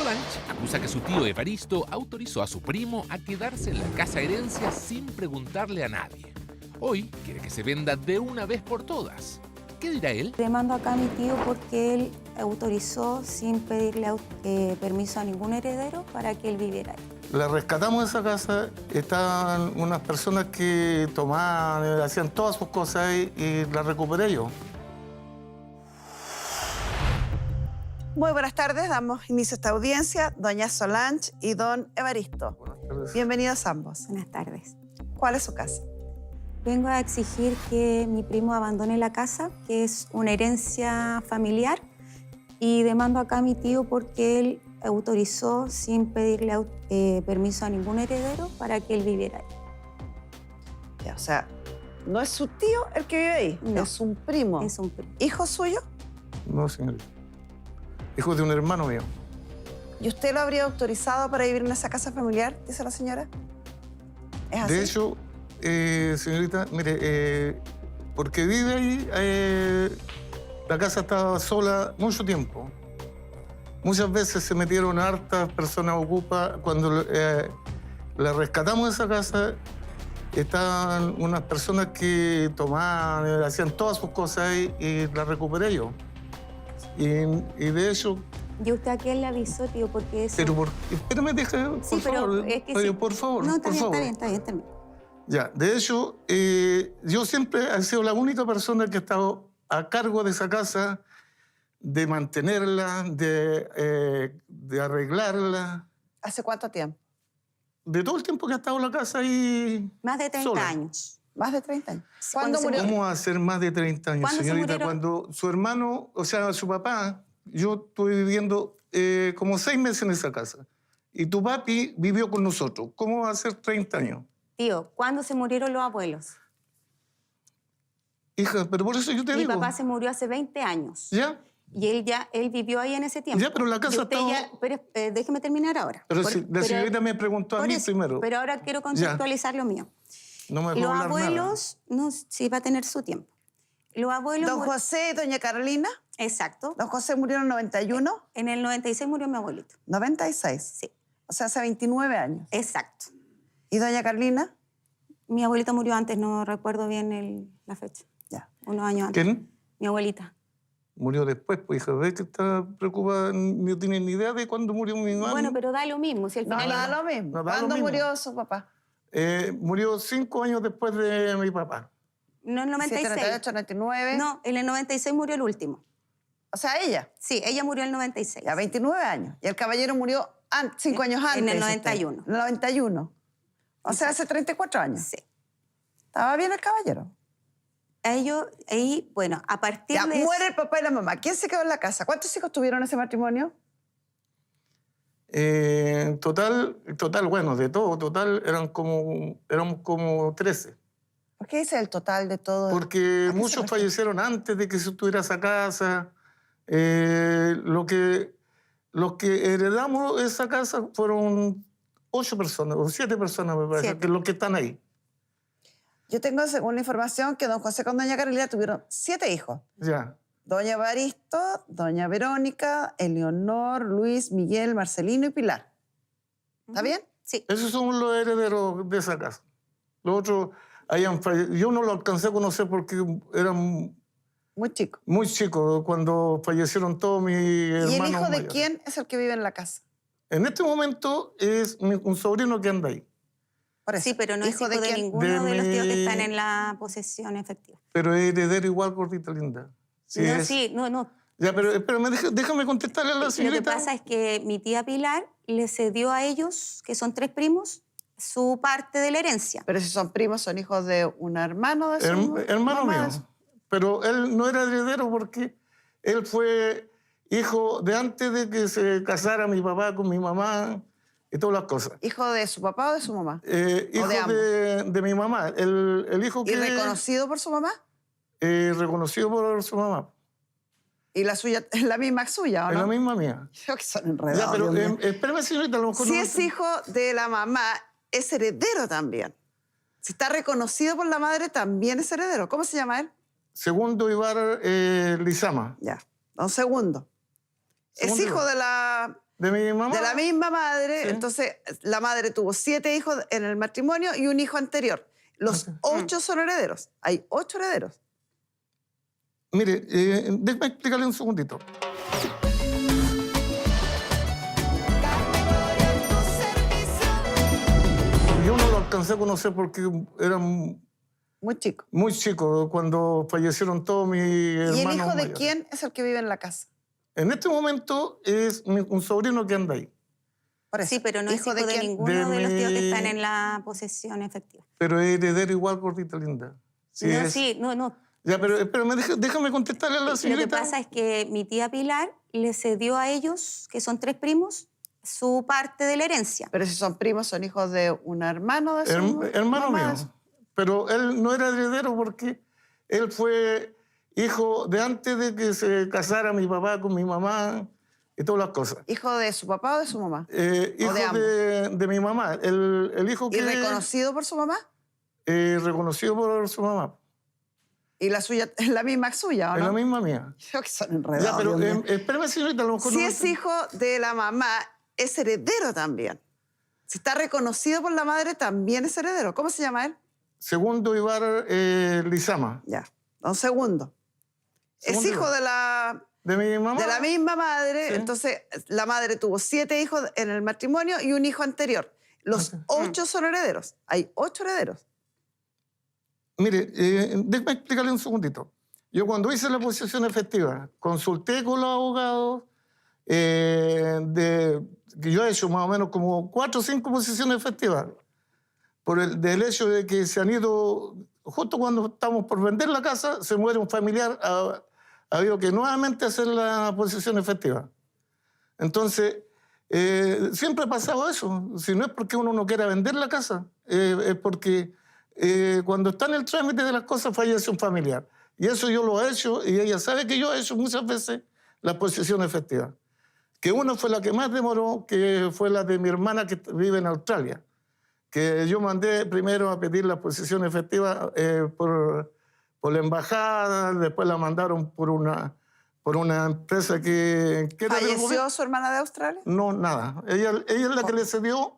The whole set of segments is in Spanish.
Solange acusa que su tío Evaristo autorizó a su primo a quedarse en la casa herencia sin preguntarle a nadie. Hoy quiere que se venda de una vez por todas. ¿Qué dirá él? Demando acá a mi tío porque él autorizó sin pedirle permiso a ningún heredero para que él viviera ahí. La rescatamos de esa casa, estaban unas personas que tomaban, hacían todas sus cosas y la recuperé yo. Muy buenas tardes, damos inicio a esta audiencia, doña Solange y don Evaristo. Buenas tardes. Bienvenidos ambos. Buenas tardes. ¿Cuál es su casa? Vengo a exigir que mi primo abandone la casa, que es una herencia familiar, y demando acá a mi tío porque él autorizó sin pedirle permiso a ningún heredero para que él viviera ahí. Ya, o sea, no es su tío el que vive ahí, No. es un primo. Es un primo. ¿Hijo suyo? No, señorita. Hijo de un hermano mío. ¿Y usted lo habría autorizado para vivir en esa casa familiar, dice la señora? ¿Es así? De hecho, señorita, mire, porque vive ahí, la casa estaba sola mucho tiempo. Muchas veces se metieron hartas personas ocupas. Cuando la rescatamos de esa casa, estaban unas personas que tomaban, hacían todas sus cosas y la recuperé yo. Y de hecho... ¿Y usted a quién le avisó, tío? Porque eso... Pero espérame, deja, por Sí, pero favor. es que Oye, sí. por favor, No, está por bien, favor. está bien, está bien. Ya, de hecho, yo siempre he sido la única persona que ha estado a cargo de esa casa, de mantenerla, de arreglarla, ¿Hace cuánto tiempo? de todo el tiempo que ha estado la casa ahí. Más de 30 sola. años. Más de 30 años. ¿Cuándo ¿Cuándo se murió? ¿Cómo va a ser más de 30 años, ¿Cuándo se señorita? murieron? Cuando su hermano, o sea, su papá, yo estuve viviendo como 6 meses en esa casa. Y tu papi vivió con nosotros. ¿Cómo va a ser 30 años? Tío, ¿cuándo se murieron los abuelos? Hija, pero por eso yo te Mi digo. papá se murió hace 20 años. ¿Ya? Y él vivió ahí en ese tiempo. Ya, pero la casa Y usted estaba- ya- pero déjeme terminar ahora. Pero si la señorita me preguntó a por mí eso, primero. Pero ahora quiero contextualizar lo mío. No me dejó Los hablar abuelos, no, sí va a tener su tiempo. Los abuelos... Don José y doña Carolina. Exacto. Don José murió en el 91, En el 96 murió mi abuelito. 96. Sí, O sea, hace 29 años. exacto. ¿Y doña Carolina? Mi abuelito murió antes, no recuerdo bien la fecha. Ya. Unos años nada. antes. ¿Quién? Mi abuelita. Murió después, pues, hija. ¿Ves que está preocupada? No tiene ni idea de cuándo murió mi mamá. Bueno, pero da lo mismo. Si al No, final... da lo mismo. No, da lo ¿Cuándo mismo. murió su papá? Murió 5 años después de mi papá. No, en el 96. 98, 99. No, en el 96 murió el último. O sea, ella. Sí, ella murió en el 96. Ya 29 años. Y el caballero murió 5 años antes. En el dice usted. 91. En el 91. O sea, hace 34 años. Sí. ¿Estaba bien el caballero? Ahí, bueno, a partir Ya, de... muere el papá y la mamá. ¿Quién se quedó en la casa? ¿Cuántos hijos tuvieron ese matrimonio? Total, bueno, de todo, total, éramos como 13. ¿Por qué dice el total de todo? Porque ¿A qué se muchos refiere? fallecieron antes de que se estuviera esa casa. Los que heredamos esa casa fueron 8 personas, o 7 personas, me parece, 7. que los que están ahí. Yo tengo, según la información, que don José con doña Carolina tuvieron 7 hijos. Ya. Doña Evaristo, doña Verónica, Eleonor, Luis, Miguel, Marcelino y Pilar. ¿Está bien? Sí. Esos son los herederos de esa casa. Los otros yo no los alcancé a conocer porque eran Muy chico. muy chicos cuando fallecieron todos mis hermanos. ¿Y el hijo de mayores. quién es el que vive en la casa? En este momento es un sobrino que anda ahí. Por eso. Sí, pero no es hijo de quién? ninguno De de los tíos que mi- están en la posesión efectiva. Pero es heredero igual, gordita linda. Sí, no, es. sí, no. Ya, pero espérame, déjame contestarle a la Lo que señorita. pasa es que mi tía Pilar le cedió a ellos, que son 3 primos, su parte de la herencia. Pero si son primos, son hijos de un hermano de su Hermano mamá. mío. Pero él no era heredero porque él fue hijo de antes de que se casara mi papá con mi mamá y todas las cosas. ¿Hijo de su papá o de su mamá? Hijo de ambos. de mi mamá. El hijo que... ¿Y reconocido por su mamá? reconocido por su mamá. ¿Y la suya es la misma suya o Es no? la misma mía. Creo que son enredados. Ya, pero Dios mío. espérame, señorita, a lo mejor Si no- es hijo de la mamá, es heredero también. Si está reconocido por la madre, también es heredero. ¿Cómo se llama él? Segundo Ibar Lizama. Ya, don Segundo. Es Segundo hijo Ibar. de la De mi mamá. De la misma madre. Sí. Entonces, la madre tuvo 7 hijos en el matrimonio y un hijo anterior. Los 8 son herederos. Hay 8 herederos. Mire, déjame explicarle un segundito. Yo no lo alcancé a conocer porque era Muy chico. muy chico cuando fallecieron todos mis hermanos. ¿Y el hijo de mayores. quién es el que vive en la casa? En este momento es un sobrino que anda ahí, Por eso. Sí, pero no es hijo de quién? ninguno De de los tíos que mi- están en la posesión efectiva. pero es heredero igual, gordita linda. Sí, No, es- sí, no. Ya, pero espérame, déjame contestarle a la Lo señorita. que pasa es que mi tía Pilar le cedió a ellos, que son 3 primos, su parte de la herencia. Pero si son primos, son hijos de un hermano de su Hermano mamá. mío. Pero él no era heredero porque él fue hijo de antes de que se casara mi papá con mi mamá y todas las cosas. ¿Hijo de su papá o de su mamá? Hijo de ambos. de mi mamá. El hijo que... ¿Y reconocido por su mamá? reconocido por su mamá. ¿Y la suya es la misma suya o Es no? la misma mía. Creo que son enredados. Ya, pero Dios mío. espérame, señorita, a lo mejor Si no... es hijo de la mamá, es heredero también. Si está reconocido por la madre, también es heredero. ¿Cómo se llama él? Segundo Ibar Lizama. Ya, un segundo. Segundo Es hijo Ibar. De mi mamá. de la misma madre. Sí. Entonces, la madre tuvo 7 hijos en el matrimonio y un hijo anterior. Los 8 son herederos. Hay 8 herederos. Mire, déjame explicarle un segundito. Yo cuando hice la posesión efectiva, consulté con los abogados que yo he hecho más o menos como 4 o 5 posesiones efectivas del hecho de que se han ido, justo cuando estamos por vender la casa, se muere un familiar, ha habido que nuevamente hacer la posesión efectiva. Entonces, siempre ha pasado eso. Si no es porque uno no quiera vender la casa, es porque cuando está en el trámite de las cosas fallece un familiar. Y eso yo lo he hecho y ella sabe que yo he hecho muchas veces la posesión efectiva. Que una fue la que más demoró, que fue la de mi hermana que vive en Australia. Que yo mandé primero a pedir la posesión efectiva por la embajada, después la mandaron por una empresa que era del ¿Falleció gobierno. su hermana de Australia? No, nada. Ella es la que le cedió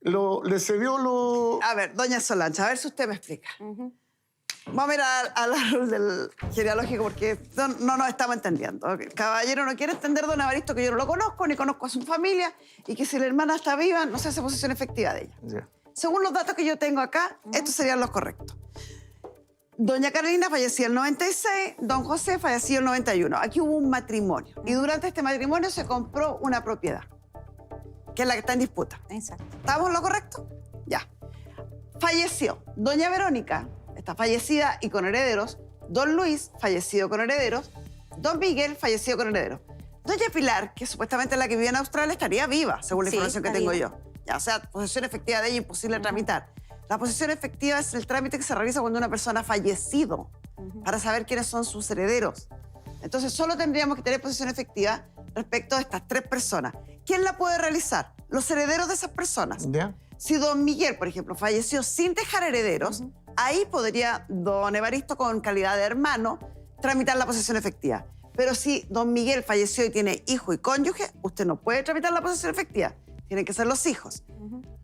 lo... A ver, doña Solange, a ver si usted me explica. Vamos a mirar al árbol del genealógico porque no nos estamos entendiendo. El caballero no quiere entender, don Evaristo, que yo no lo conozco, ni conozco a su familia, y que si la hermana está viva, no se hace posesión efectiva de ella. Ya. Según los datos que yo tengo acá, estos serían los correctos. Doña Carolina falleció en el 96, don José falleció en el 91. Aquí hubo un matrimonio, y durante este matrimonio se compró una propiedad, que es la que está en disputa. Exacto. ¿Estamos en lo correcto? Ya. Falleció doña Verónica, está fallecida y con herederos. Don Luis, fallecido con herederos. Don Miguel, fallecido con herederos. Doña Pilar, que supuestamente es la que vive en Australia, estaría viva, según la Sí, información que está tengo viva. yo. Ya, o sea, posesión efectiva de ella imposible de tramitar. La posesión efectiva es el trámite que se realiza cuando una persona ha fallecido para saber quiénes son sus herederos. Entonces, solo tendríamos que tener posesión efectiva respecto a estas 3 personas. ¿Quién la puede realizar? Los herederos de esas personas. ¿Ya? Si don Miguel, por ejemplo, falleció sin dejar herederos, ahí podría don Evaristo, con calidad de hermano, tramitar la posesión efectiva. Pero si don Miguel falleció y tiene hijo y cónyuge, usted no puede tramitar la posesión efectiva. Tienen que ser los hijos.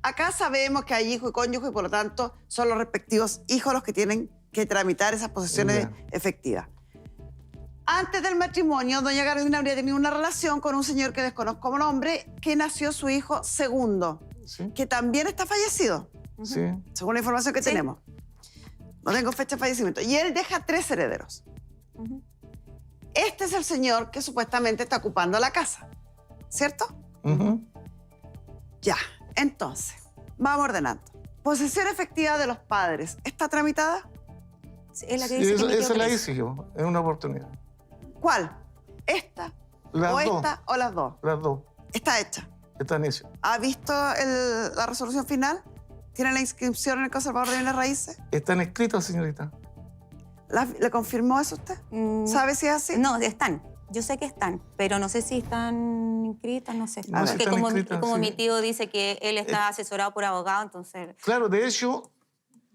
Acá sabemos que hay hijo y cónyuge y por lo tanto son los respectivos hijos los que tienen que tramitar esas posesiones Ya. efectivas. Antes del matrimonio, doña Carolina habría tenido una relación con un señor que desconozco como nombre, que nació su hijo segundo, Sí. que también está fallecido, Sí. según la información que Sí. tenemos. No tengo fecha de fallecimiento. Y él deja 3 herederos. Este es el señor que supuestamente está ocupando la casa, ¿cierto? Ujú. Ya, entonces, vamos ordenando. Posesión efectiva de los padres, ¿está tramitada? Es la que Sí, dice que mi tío esa la Cres. hice yo, en una oportunidad. ¿Cuál? ¿Esta Las o dos. esta o las dos? Las dos. Está hecha. Están hechas. ¿Ha visto la resolución final? ¿Tiene la inscripción en el conservador de bienes raíces? Están escritas, señorita. ¿Le confirmó eso usted? ¿Sabe si es así? No, están. Yo sé que están, pero no sé si están inscritas, no sé. No, sí Porque están como, inscritas, como sí. mi tío dice que él está asesorado por abogado, entonces... Claro, de hecho,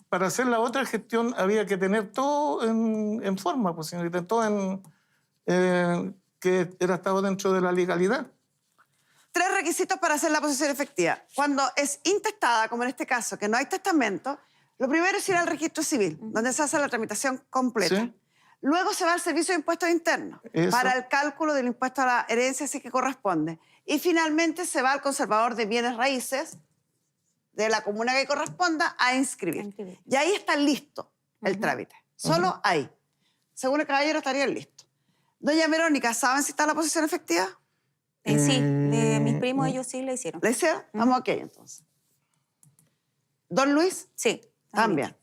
para hacer la otra gestión había que tener todo en forma, pues, señorita, todo que era estado dentro de la legalidad. 3 requisitos para hacer la posesión efectiva. Cuando es intestada, como en este caso, que no hay testamento, lo primero es ir al registro civil, donde se hace la tramitación completa. Sí. Luego se va al Servicio de Impuestos Internos Eso. para el cálculo del impuesto a la herencia, si es que corresponde. Y finalmente se va al conservador de bienes raíces de la comuna que corresponda a inscribir. Y ahí está listo el trámite. Solo ahí. Según el caballero estaría listo. Doña Verónica, ¿saben si está la posesión efectiva? Sí, de mis primos ellos sí la hicieron. ¿La hicieron? Vamos ok, entonces. ¿Don Luis? Sí. También.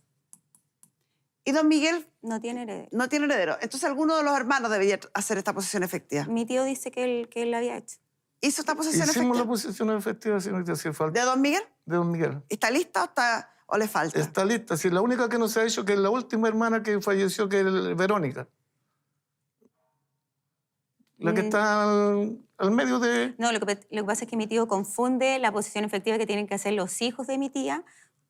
¿Y don Miguel? No tiene heredero. No tiene heredero. Entonces, alguno de los hermanos debería hacer esta posesión efectiva. Mi tío dice que él la había hecho. ¿Hizo esta posesión Hicimos efectiva? la posesión efectiva, señorita, si falta. ¿De don Miguel? De don Miguel. ¿Está lista o le falta? Está lista. Sí, la única que no se ha hecho, que es la última hermana que falleció, que es Verónica. La que está al medio de... No, lo que pasa es que mi tío confunde la posesión efectiva que tienen que hacer los hijos de mi tía,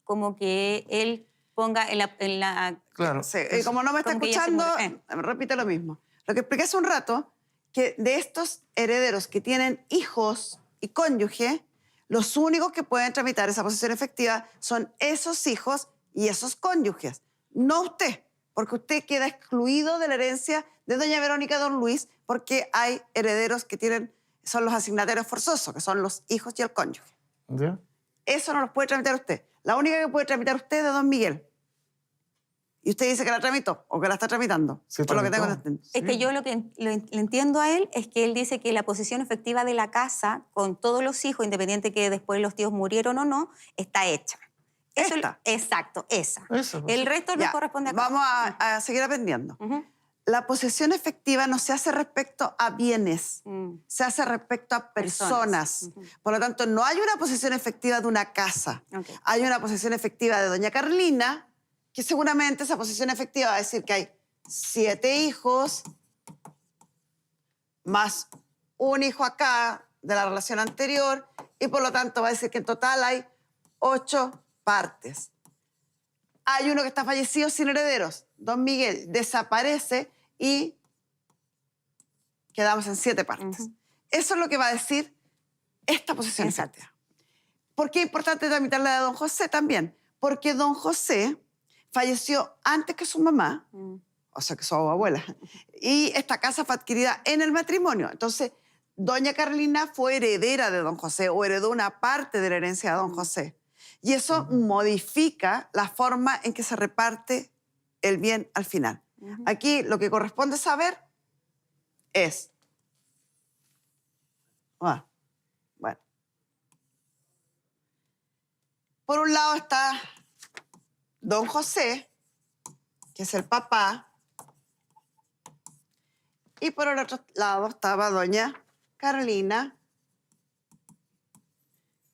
como que él ponga en la Claro. Sí, y como no me está como que ella se escuchando, muere. repite lo mismo. Lo que expliqué hace un rato, que de estos herederos que tienen hijos y cónyuge, los únicos que pueden tramitar esa posesión efectiva son esos hijos y esos cónyuges, no usted, porque usted queda excluido de la herencia de doña Verónica y don Luis, porque hay herederos que son los asignatarios forzosos, que son los hijos y el cónyuge. ¿Ya? Eso no los puede tramitar usted. La única que puede tramitar usted es de don Miguel. Y usted dice que la tramitó o que la está tramitando, Sí, por lo que tengo tramitó. entendido. Es que yo lo que le entiendo a él es que él dice que la posesión efectiva de la casa, con todos los hijos, independiente que después los tíos murieron o no, está hecha. Eso, ¿Esta? Exacto, esa. Esa, pues. El resto no Ya, corresponde a vamos a seguir aprendiendo. Ujú. La posesión efectiva no se hace respecto a bienes, se hace respecto a personas. Ujú. Por lo tanto, no hay una posesión efectiva de una casa. Ok. Hay una posesión efectiva de doña Carlina, que seguramente esa posesión efectiva va a decir que hay 7 hijos, más un hijo acá de la relación anterior, y por lo tanto va a decir que en total hay 8 partes. Hay uno que está fallecido sin herederos. Don Miguel desaparece y quedamos en 7 partes. Ujú. Eso es lo que va a decir esta posesión Exacto. efectiva. ¿Por qué es importante tramitar la de don José también? Porque don José falleció antes que su mamá, o sea que su abuela, y esta casa fue adquirida en el matrimonio. Entonces, doña Carlina fue heredera de don José o heredó una parte de la herencia de don José. Y eso modifica la forma en que se reparte el bien al final. Aquí lo que corresponde saber es... bueno. Por un lado está don José, que es el papá, y por el otro lado estaba doña Carolina,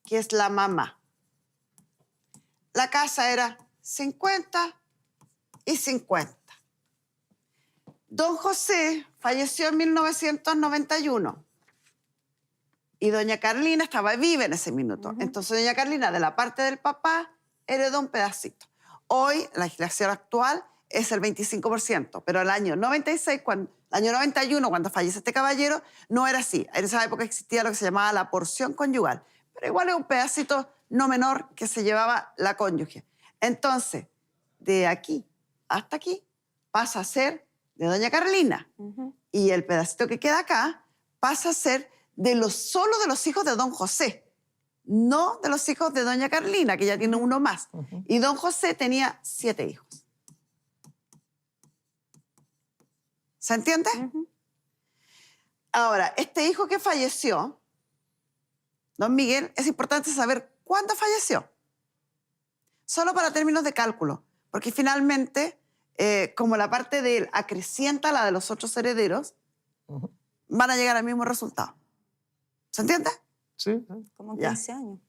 que es la mamá. La casa era 50 y 50. Don José falleció en 1991 y doña Carolina estaba viva en ese minuto. Entonces doña Carolina, de la parte del papá, heredó un pedacito. Hoy, la legislación actual es el 25%, pero el año 96, el año 91, cuando fallece este caballero, no era así. En esa época existía lo que se llamaba la porción conyugal, pero igual es un pedacito no menor que se llevaba la cónyuge. Entonces, de aquí hasta aquí pasa a ser de doña Carolina. Y el pedacito que queda acá pasa a ser solo de los hijos de don José, no de los hijos de doña Carolina, que ya tiene uno más. Y don José tenía 7 hijos. ¿Se entiende? Ahora, este hijo que falleció, don Miguel, es importante saber cuándo falleció. Solo para términos de cálculo, porque finalmente, como la parte de él acrecienta la de los otros herederos, van a llegar al mismo resultado. ¿Se entiende? Sí, Como Ya. 15 años.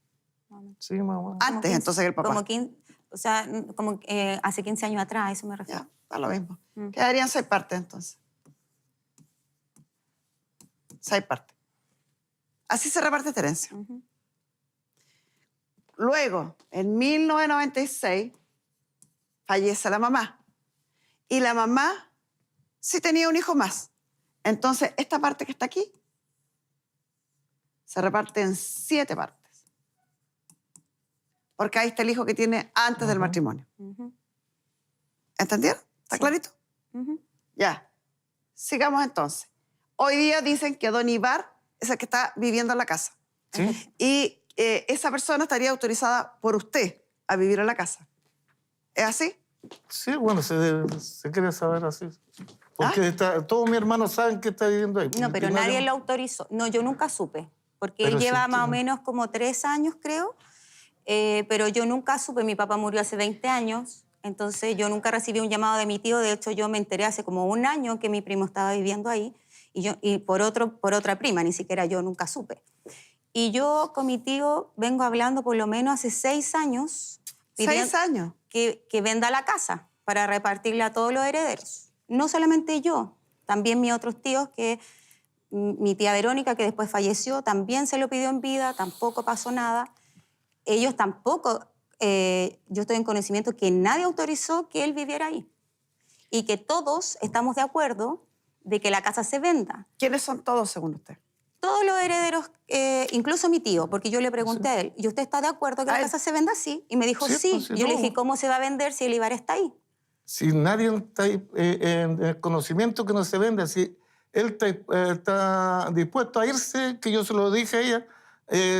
sí, mamá. Antes, entonces, que el papá. Como 15, o sea, como hace 15 años atrás, a eso me refiero. Ya, da lo mismo. Quedarían 6 partes, entonces. 6 partes. Así se reparte esta herencia. Luego, en 1996, fallece la mamá. Y la mamá sí tenía un hijo más. Entonces, esta parte que está aquí se reparte en 7 partes. Porque ahí está el hijo que tiene antes del matrimonio. ¿Entendieron? ¿Está Sí. clarito? Ya. Sigamos entonces. Hoy día dicen que don Ibar es el que está viviendo en la casa. ¿Sí? Y esa persona estaría autorizada por usted a vivir en la casa. ¿Es así? Sí, bueno, se quiere saber así. Porque todos mis hermanos saben que está viviendo ahí. No, pero Y nadie lo autorizó. No, yo nunca supe, porque Pero él lleva sí, más o sí. menos como 3 años, creo, pero yo nunca supe. Mi papá murió hace 20 años, entonces yo nunca recibí un llamado de mi tío. De hecho, yo me enteré hace como 1 año que mi primo estaba viviendo ahí, y por otra prima, ni siquiera yo nunca supe. Y yo con mi tío vengo hablando por lo menos hace 6 años, 6 años. que venda la casa para repartirla a todos los herederos. No solamente yo, también mis otros tíos, que mi tía Verónica, que después falleció, también se lo pidió en vida, tampoco pasó nada. Ellos tampoco, yo estoy en conocimiento que nadie autorizó que él viviera ahí. Y que todos estamos de acuerdo de que la casa se venda. ¿Quiénes son todos, según usted? Todos los herederos, incluso mi tío, porque yo le pregunté a él, ¿y usted está de acuerdo que la casa se venda así? Y me dijo, Sí, sí. pues, sí, Yo le no. dije, ¿cómo se va a vender si el Ibar está ahí? Si nadie está ahí, en el conocimiento que no se vende, si él está dispuesto a irse, que yo se lo dije a ella,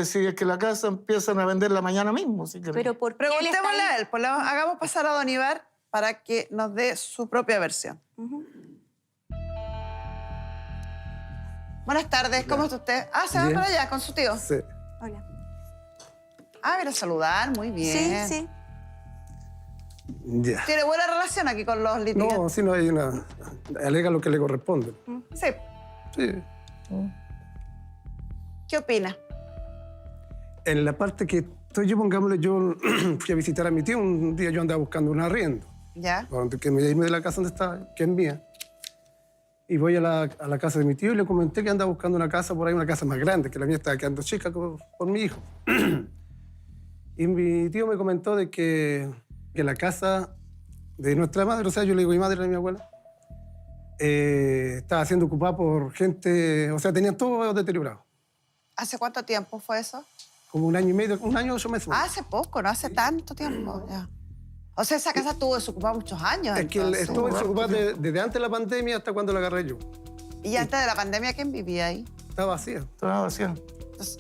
si es que la casa empiezan a venderla mañana mismo. Si quieren. Pero ¿por qué él está Preguntémosle ahí? a él, pues hagamos pasar a don Ibar para que nos dé su propia versión. Buenas tardes, ¿cómo está usted? Ah, se va Bien. para allá con su tío. Sí. Hola. Ah, viene a saludar, muy bien. Sí, sí. Ya. ¿Tiene buena relación aquí con los litigantes? No, si no hay una... Alega lo que le corresponde. Sí. Sí. ¿Qué opina? En la parte que estoy yo, pongámosle, yo fui a visitar a mi tío. Un día yo andaba buscando un arriendo. ¿Ya? Que me iba a irme de la casa donde estaba, que es mía. Y voy a la casa de mi tío y le comenté que andaba buscando una casa por ahí, una casa más grande, que la mía estaba quedando chica por mi hijo. Y mi tío me comentó de que la casa de nuestra madre, o sea, yo le digo mi madre, a mi abuela, estaba siendo ocupada por gente, o sea, tenían todo deteriorado. ¿Hace cuánto tiempo fue eso? Como 1 año y medio, 1 año, 8 meses. Ah, hace poco, no hace tanto tiempo. Ya. O sea, esa casa estuvo desocupada muchos años. Es que entonces. estuvo desocupada desde antes de la pandemia hasta cuando la agarré yo. ¿Y antes de la pandemia quién vivía ahí? Estaba vacía. Estaba vacía.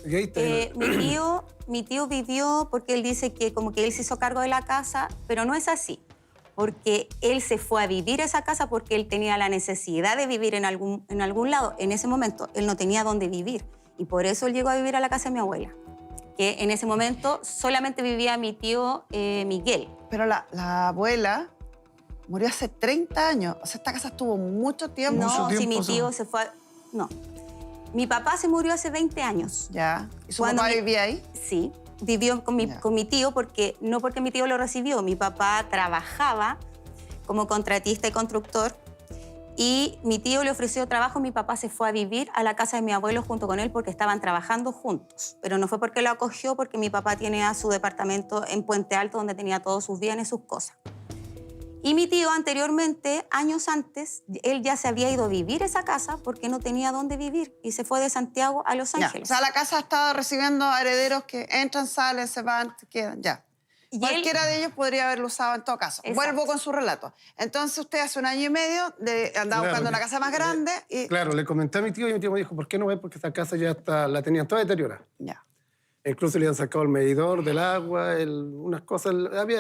Y ahí está. Mi tío vivió porque él dice que como que él se hizo cargo de la casa, pero no es así. Porque él se fue a vivir a esa casa porque él tenía la necesidad de vivir en algún lado. En ese momento él no tenía dónde vivir y por eso él llegó a vivir a la casa de mi abuela. Que en ese momento solamente vivía mi tío Miguel. Pero la abuela murió hace 30 años. O sea, esta casa estuvo mucho tiempo. No, Mucho si tiempo, mi tío se fue... No. Mi papá se murió hace 20 años. Ya. ¿Y su Cuando papá mi- vivía ahí? Sí, vivió con Ya. mi tío no porque mi tío lo recibió. Mi papá trabajaba como contratista y constructor y mi tío le ofreció trabajo. Mi papá se fue a vivir a la casa de mi abuelo junto con él porque estaban trabajando juntos. Pero no fue porque lo acogió, porque mi papá tenía su departamento en Puente Alto donde tenía todos sus bienes, sus cosas. Y mi tío anteriormente, años antes, él ya se había ido a vivir a esa casa porque no tenía dónde vivir y se fue de Santiago a Los Ya. O Ángeles. sea, la casa ha estado recibiendo a herederos que entran, salen, se van, se quedan. Ya. Y Cualquiera de ellos podría haberlo usado en todo caso. Exacto. Vuelvo con su relato. Entonces, usted hace 1 año y medio andaba Claro, buscando una casa más grande y... Claro, le comenté a mi tío y mi tío me dijo, ¿por qué no ves? Porque esta casa ya la tenían toda deteriorada. Ya. Incluso le habían sacado el medidor del agua, unas cosas,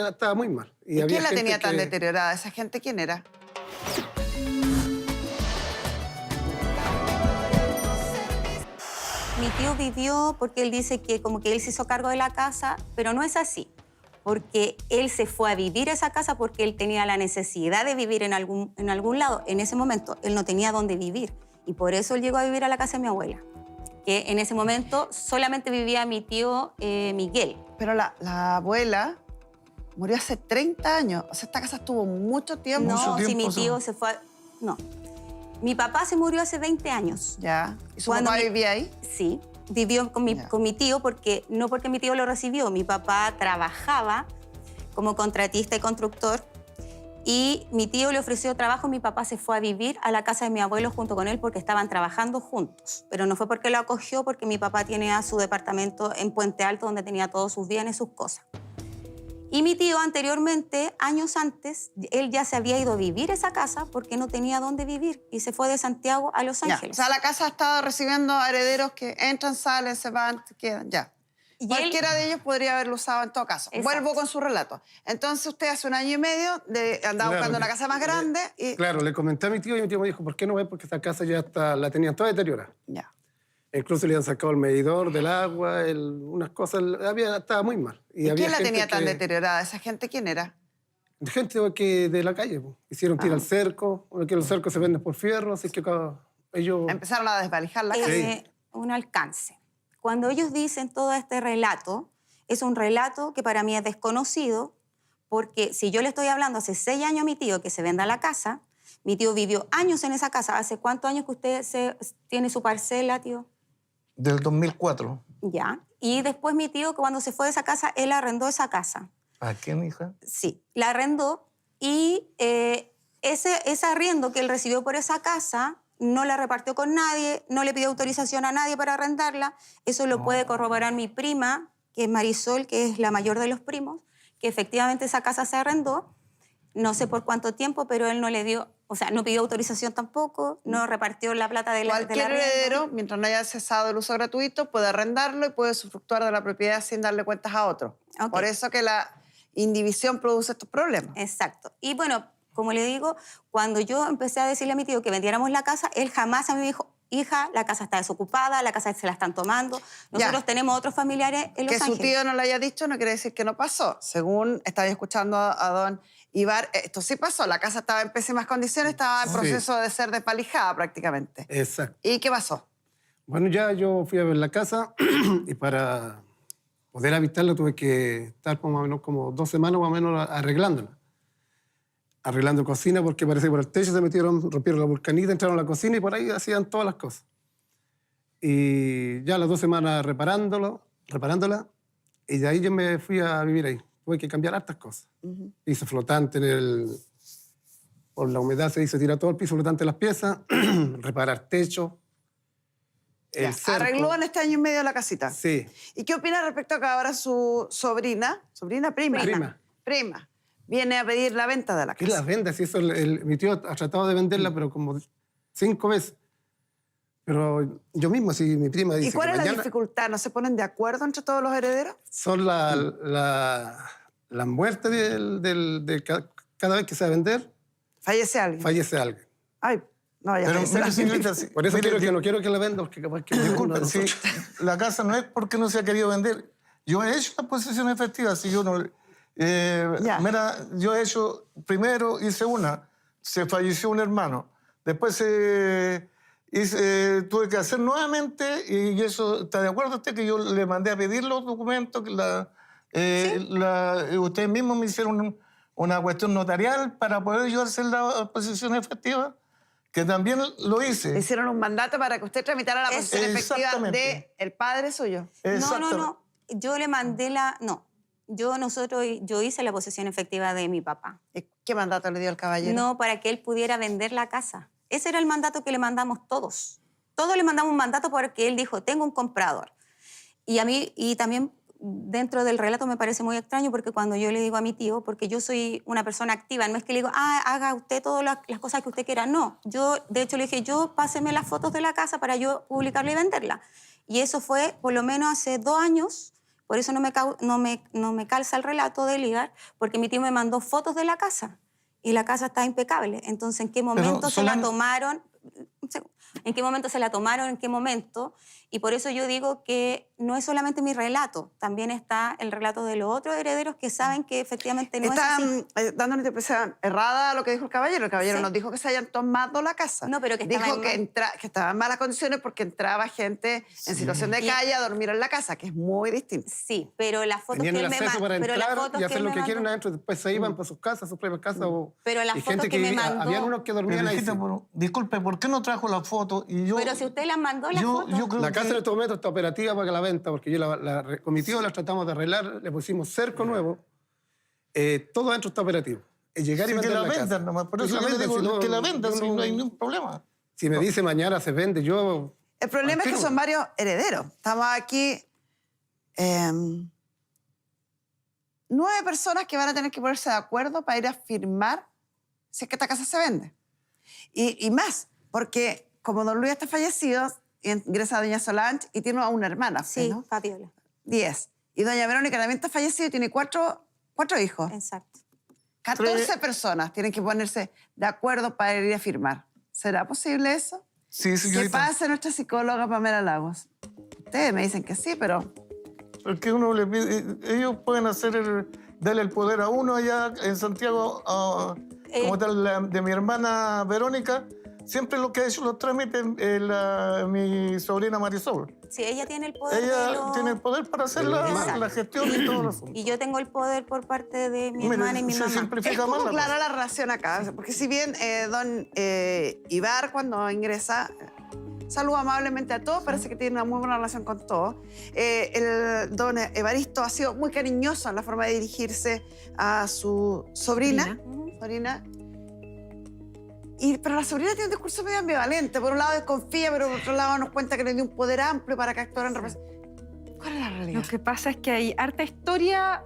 estaba muy mal. ¿Y había quién la gente tenía tan que- deteriorada? ¿Esa gente quién era? Mi tío vivió porque él dice que como que él se hizo cargo de la casa, pero no es así. Porque él se fue a vivir a esa casa porque él tenía la necesidad de vivir en algún lado. En ese momento él no tenía dónde vivir y por eso él llegó a vivir a la casa de mi abuela. Que en ese momento solamente vivía mi tío Miguel. Pero la abuela murió hace 30 años. O sea, esta casa estuvo mucho tiempo. Mucho No, si tiempo, mi tío sí. se fue... No. Mi papá se murió hace 20 años. Ya. ¿Y su Cuando papá mi- vivía ahí? Sí, vivió con Ya. mi tío no porque mi tío lo recibió. Mi papá trabajaba como contratista y constructor Y mi tío le ofreció trabajo, mi papá se fue a vivir a la casa de mi abuelo junto con él porque estaban trabajando juntos. Pero no fue porque lo acogió, porque mi papá tenía su departamento en Puente Alto donde tenía todos sus bienes, sus cosas. Y mi tío anteriormente, años antes, él ya se había ido a vivir a esa casa porque no tenía dónde vivir y se fue de Santiago a Los Ya. Ángeles. O sea, la casa ha estado recibiendo herederos que entran, salen, se van, quedan, ya. Y Cualquiera de ellos podría haberlo usado en todo caso. Exacto. Vuelvo con su relato. Entonces usted hace 1 año y medio andaba Claro, buscando una casa más grande y... Claro, le comenté a mi tío y mi tío me dijo, ¿por qué no ves? Porque esta casa ya la tenían toda deteriorada. Ya. Incluso le habían sacado el medidor del agua, unas cosas, estaba muy mal. ¿Y había quién la gente tenía tan que- deteriorada? ¿Esa gente quién era? Gente que de la calle, pues. Hicieron tirar al cerco, porque los cercos se venden por fierro, así que ellos... Empezaron a desvalijar la casa. Un alcance. Cuando ellos dicen todo este relato, es un relato que para mí es desconocido, porque si yo le estoy hablando hace 6 años a mi tío que se venda la casa, mi tío vivió años en esa casa. ¿Hace cuántos años que usted tiene su parcela, tío? Del 2004. Ya. Y después mi tío, cuando se fue de esa casa, él arrendó esa casa. ¿A quién, hija? Sí, la arrendó y ese arriendo que él recibió por esa casa no la repartió con nadie, no le pidió autorización a nadie para arrendarla. Eso lo puede corroborar mi prima, que es Marisol, que es la mayor de los primos, que efectivamente esa casa se arrendó. No sé por cuánto tiempo, pero él no le dio, o sea, no pidió autorización tampoco, no repartió la plata de la Cualquier heredero, mientras no haya cesado el uso gratuito, puede arrendarlo y puede usufructuar de la propiedad sin darle cuentas a otro. Ok. Por eso que la indivisión produce estos problemas. Exacto. Y bueno, como le digo, cuando yo empecé a decirle a mi tío que vendiéramos la casa, él jamás a mí me dijo, hija, la casa está desocupada, la casa se la están tomando. Nosotros tenemos otros familiares en Los Que Ángeles. su tío no lo haya dicho no quiere decir que no pasó. Según estaba escuchando a don Ibar, esto sí pasó. La casa estaba en pésimas condiciones, estaba en Sí. proceso de ser desvalijada prácticamente. Exacto. ¿Y qué pasó? Bueno, ya yo fui a ver la casa y para poder habitarla tuve que estar más o menos como 2 semanas más o menos arreglándola. Arreglando cocina porque parece que por el techo se metieron, rompieron la vulcanita, entraron a la cocina y por ahí hacían todas las cosas. Y ya las 2 semanas reparándola y de ahí yo me fui a vivir ahí. Tuve que cambiar hartas cosas. Hice flotante por la humedad se hizo tirar todo el piso flotante de las piezas, reparar techo. Ya, El cerco. arregló en este año y medio la casita. Sí. ¿Y qué opina respecto a que ahora su sobrina, prima, viene a pedir la venta de la ¿Qué casa? las vende? Si eso mi tío ha tratado de venderla, pero como 5 veces. Pero yo mismo, si mi prima dice ¿Y cuál que es la mañana dificultad? ¿No se ponen de acuerdo entre todos los herederos? son la muerte cada vez que se va a vender, Fallece alguien. fallece alguien. Ay, no vaya a Pero, fallecer mire, alguien. señorita, sí, Por eso mire, no quiero que la venda, porque capaz que... disculpe, no, sí, la casa no es porque no se ha querido vender. Yo he hecho la posesión efectiva, si yo no... Ya. mira, yo he hecho, primero hice una, se falleció un hermano, después tuve que hacer nuevamente, y eso, ¿está de acuerdo usted que yo le mandé a pedir los documentos? Que ustedes mismos me hicieron una cuestión notarial para poder yo hacer la posesión efectiva, que también lo hice. Le hicieron un mandato para que usted tramitara la posesión efectiva Exactamente. del padre suyo. No. Yo le mandé yo hice la posesión efectiva de mi papá. ¿Qué mandato le dio el caballero? No, para que él pudiera vender la casa. Ese era el mandato que le mandamos todos. Todos le mandamos un mandato porque él dijo, tengo un comprador. Y a mí, y también dentro del relato me parece muy extraño porque cuando yo le digo a mi tío, porque yo soy una persona activa, no es que le digo, haga usted todas las cosas que usted quiera. No, yo de hecho le dije, páseme las fotos de la casa para yo publicarla y venderla. Y eso fue por lo menos hace 2 años. Por eso no me calza el relato de Ligar, porque mi tío me mandó fotos de la casa y la casa está impecable. Entonces, ¿en qué momento se la tomaron? ¿En qué momento se la tomaron? ¿En qué momento? Y por eso yo digo que no es solamente mi relato, también está el relato de los otros herederos que saben que efectivamente no es así. Están dando una interpretación errada a lo que dijo el caballero. El caballero Sí. nos dijo que se hayan tomado la casa. No, pero que estaba dijo en que estaba en malas condiciones porque entraba gente en situación de calle a dormir en la casa, que es muy distinto. Sí, pero las fotos Tenían que el él me acceso para pero las entrar fotos y hacer él lo me que quieren mandó- adentro. Después se iban para sus casas, sus propias casas. Pero las y fotos gente que me vivía- mandó- Habían unos que dormían Pero, ahí. hijita, sí. disculpe, ¿por qué no trajo la foto? Y yo, Pero si usted las mandó las fotos. yo creo La casa que... en estos momentos está operativa para que la venta, porque yo con mi tío la tratamos de arreglar, le pusimos cerco nuevo, todo adentro está operativo. es llegar y Sí, que vender la la casa. vendan nomás. Por Que eso la yo le vendan, digo si no- que la vendan, yo si no hay ningún problema. Si me dice mañana se vende, yo... El problema es que son varios herederos. Estamos aquí 9 personas que van a tener que ponerse de acuerdo para ir a firmar si es que esta casa se vende. Y más, porque como don Luis está fallecido, ingresa doña Solange y tiene a una hermana, Sí, ¿no? Fabiola. 10. Y doña Verónica también está fallecida y tiene 4 hijos. Exacto. 14 personas tienen que ponerse de acuerdo para ir a firmar. ¿Será posible eso? Sí, ¿Qué señorita. pasa nuestra psicóloga Pamela Lagos? Ustedes me dicen que sí, pero... Porque uno le pide, ellos pueden darle el poder a uno allá en Santiago, como tal, de mi hermana Verónica. Siempre lo que ha hecho los trámites mi sobrina Marisol. Sí, ella tiene el poder Ella tiene el poder para hacer la gestión y todo eso. Y yo tengo el poder por parte de mi Mire, hermana y mi se mamá. Es simplifica más como la clara cosa. la relación acá, porque si bien don Ibar cuando ingresa saluda amablemente a todos, parece que tiene una muy buena relación con todos. El don Evaristo ha sido muy cariñoso en la forma de dirigirse a su sobrina. Pero la sobrina tiene un discurso medio ambivalente. Por un lado desconfía, pero por otro lado nos cuenta que le dio un poder amplio para que actuaran en representación. ¿Cuál es la realidad? Lo que pasa es que hay harta historia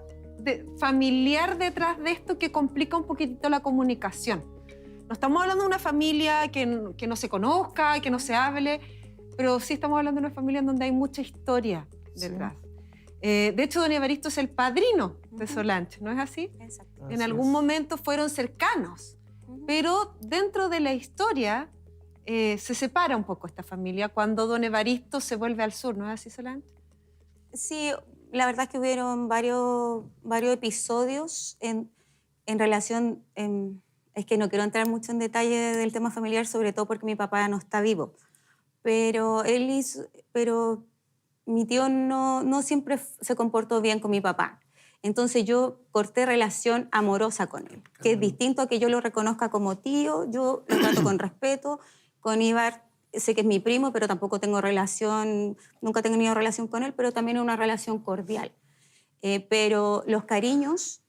familiar detrás de esto que complica un poquitito la comunicación. No estamos hablando de una familia que no se conozca, que no se hable, pero sí estamos hablando de una familia en donde hay mucha historia detrás. De hecho, don Evaristo es el padrino de Solange, ¿no es así? Exacto. En algún momento fueron cercanos, pero dentro de la historia se separa un poco esta familia cuando don Evaristo se vuelve al sur, ¿no es así, Solange? Sí, la verdad es que hubieron varios episodios en relación... es que no quiero entrar mucho en detalle del tema familiar, sobre todo porque mi papá no está vivo. Pero mi tío no siempre se comportó bien con mi papá. Entonces yo corté relación amorosa con él, que es distinto a que yo lo reconozca como tío. Yo lo trato con respeto. Con Ibar sé que es mi primo, pero tampoco tengo relación, nunca he tenido relación con él, pero también es una relación cordial. Pero los cariños...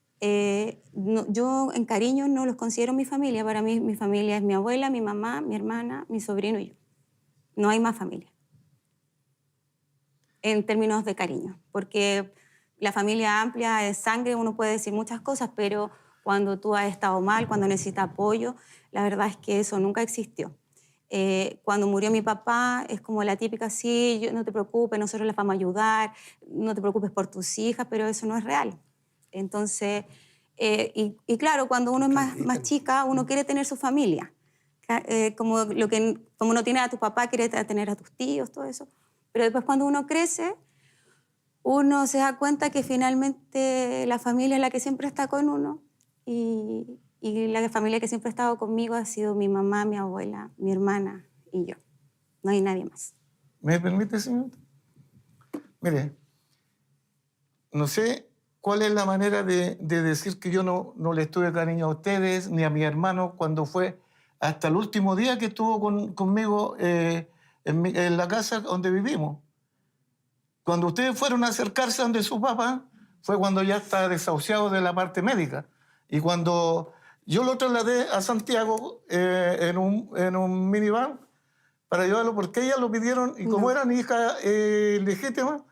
yo en cariño no los considero mi familia. Para mí mi familia es mi abuela, mi mamá, mi hermana, mi sobrino y yo. No hay más familia. En términos de cariño. Porque la familia amplia es sangre, uno puede decir muchas cosas, pero cuando tú has estado mal, cuando necesitas apoyo, la verdad es que eso nunca existió. Cuando murió mi papá, es como la típica, sí, no te preocupes, nosotros les vamos a ayudar, no te preocupes por tus hijas, pero eso no es real. Entonces, y claro, cuando uno es más chica, uno quiere tener su familia. Como no tienes a tu papá, quiere tener a tus tíos, todo eso. Pero después cuando uno crece, uno se da cuenta que finalmente la familia es la que siempre está con uno. Y la familia que siempre ha estado conmigo ha sido mi mamá, mi abuela, mi hermana y yo. No hay nadie más. ¿Me permite, señor? Mire, no sé cuál es la manera de decir que yo no les tuve cariño a ustedes ni a mi hermano cuando fue hasta el último día que estuvo conmigo en la casa donde vivimos. Cuando ustedes fueron a acercarse donde su papá, fue cuando ya está desahuciado de la parte médica. Y cuando yo lo trasladé a Santiago en un minivan para llevarlo, porque ellas lo pidieron, y como eran hijas legítimas,